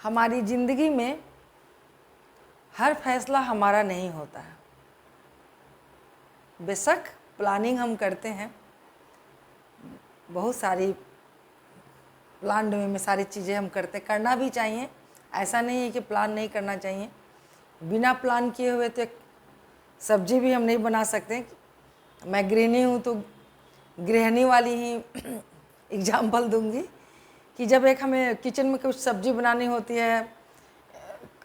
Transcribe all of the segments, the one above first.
हमारी ज़िंदगी में हर फैसला हमारा नहीं होता है। बेशक प्लानिंग हम करते हैं, बहुत सारी प्लान में सारी चीज़ें हम करते, करना भी चाहिए। ऐसा नहीं है कि प्लान नहीं करना चाहिए। बिना प्लान किए हुए तो एक सब्जी भी हम नहीं बना सकते। मैं गृहिणी हूँ तो गृहिणी वाली ही एग्जाम्पल दूंगी कि जब एक हमें किचन में कुछ सब्जी बनानी होती है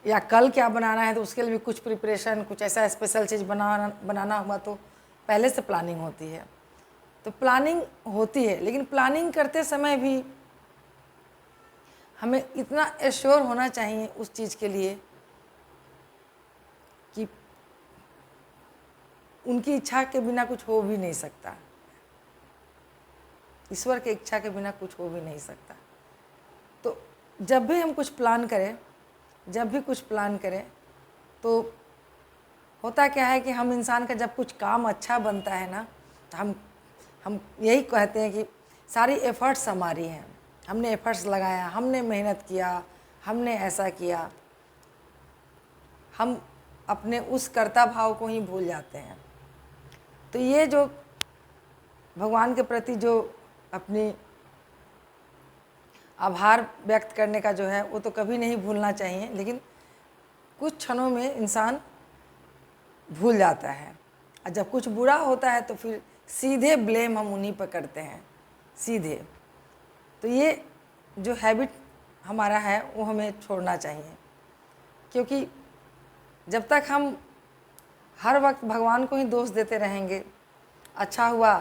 या कल क्या बनाना है, तो उसके लिए भी कुछ प्रिपरेशन, कुछ ऐसा स्पेशल चीज़ बनाना हुआ तो पहले से प्लानिंग होती है। तो प्लानिंग होती है, लेकिन प्लानिंग करते समय भी हमें इतना एश्योर होना चाहिए उस चीज़ के लिए कि उनकी इच्छा के बिना कुछ हो भी नहीं सकता। ईश्वर की इच्छा के बिना कुछ हो भी नहीं सकता। तो जब भी हम कुछ प्लान करें तो होता क्या है कि हम इंसान का जब कुछ काम अच्छा बनता है ना, तो हम यही कहते हैं कि सारी एफ़र्ट्स हमारी हैं, हमने एफ़र्ट्स लगाया, हमने मेहनत किया, हमने ऐसा किया। हम अपने उस कर्ता भाव को ही भूल जाते हैं। तो ये जो भगवान के प्रति जो अपनी आभार व्यक्त करने का जो है, वो तो कभी नहीं भूलना चाहिए, लेकिन कुछ क्षणों में इंसान भूल जाता है। और जब कुछ बुरा होता है तो फिर सीधे ब्लेम हम उन्हीं पर करते हैं, सीधे। तो ये जो हैबिट हमारा है वो हमें छोड़ना चाहिए, क्योंकि जब तक हम हर वक्त भगवान को ही दोष देते रहेंगे, अच्छा हुआ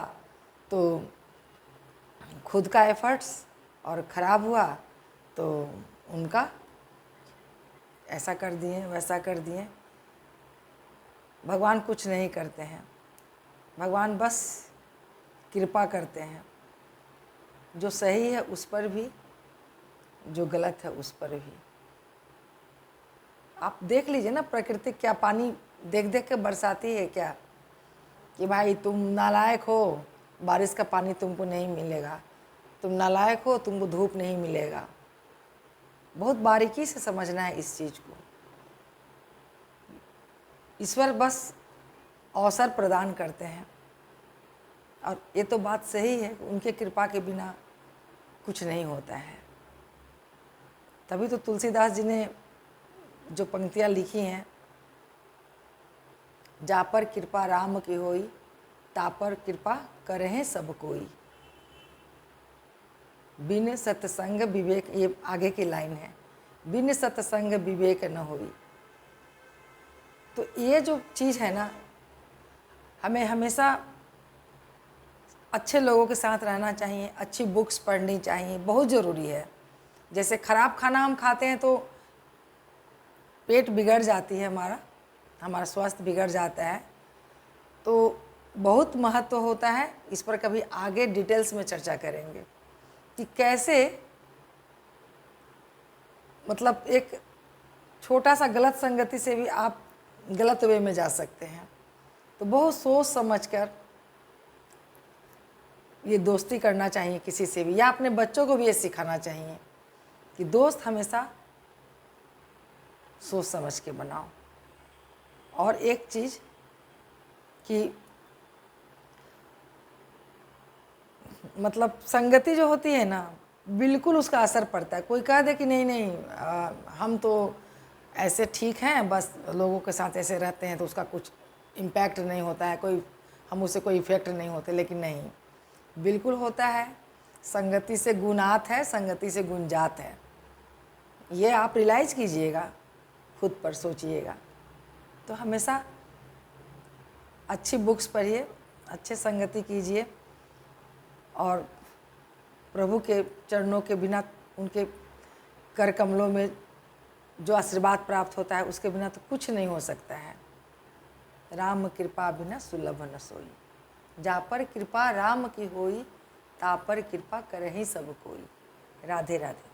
तो खुद का एफर्ट्स और ख़राब हुआ तो उनका, ऐसा कर दिए वैसा कर दिए। भगवान कुछ नहीं करते हैं, भगवान बस कृपा करते हैं, जो सही है उस पर भी, जो गलत है उस पर भी। आप देख लीजिए ना, प्रकृति क्या पानी देख देख के बरसाती है क्या, कि भाई तुम नालायक हो, बारिश का पानी तुमको नहीं मिलेगा, तुम नालायक हो, तुमको धूप नहीं मिलेगा। बहुत बारीकी से समझना है इस चीज़ को। ईश्वर बस अवसर प्रदान करते हैं, और ये तो बात सही है, उनके कृपा के बिना कुछ नहीं होता है। तभी तो तुलसीदास जी ने जो पंक्तियाँ लिखी हैं, जा पर कृपा राम की होई, ता पर कृपा करें सब कोई, बिन सत्संग विवेक, ये आगे की लाइन है, बिन सत्संग विवेक न होई। तो ये जो चीज़ है ना, हमें हमेशा अच्छे लोगों के साथ रहना चाहिए, अच्छी बुक्स पढ़नी चाहिए, बहुत ज़रूरी है। जैसे ख़राब खाना हम खाते हैं तो पेट बिगड़ जाती है, हमारा स्वास्थ्य बिगड़ जाता है। तो बहुत महत्व होता है, इस पर कभी आगे डिटेल्स में चर्चा करेंगे कि कैसे, मतलब एक छोटा सा गलत संगति से भी आप गलत वे में जा सकते हैं। तो बहुत सोच समझकर ये दोस्ती करना चाहिए किसी से भी, या अपने बच्चों को भी ये सिखाना चाहिए कि दोस्त हमेशा सोच समझ के बनाओ। और एक चीज़ कि मतलब संगति जो होती है ना, बिल्कुल उसका असर पड़ता है। कोई कह दे कि नहीं नहीं हम तो ऐसे ठीक हैं, बस लोगों के साथ ऐसे रहते हैं तो उसका कुछ इम्पैक्ट नहीं होता है, कोई हम उससे कोई इफ़ेक्ट नहीं होते, लेकिन नहीं, बिल्कुल होता है। संगति से गुणात है, संगति से गुंजात है। ये आप रियलाइज़ कीजिएगा, खुद पर सोचिएगा। तो हमेशा अच्छी बुक्स पढ़िए, अच्छे संगति कीजिए, और प्रभु के चरणों के बिना, उनके कर कमलों में जो आशीर्वाद प्राप्त होता है, उसके बिना तो कुछ नहीं हो सकता है। राम कृपा बिना सुलभ न सोई, जा पर कृपा राम की होई, ता पर कृपा करहि सब कोई। राधे राधे।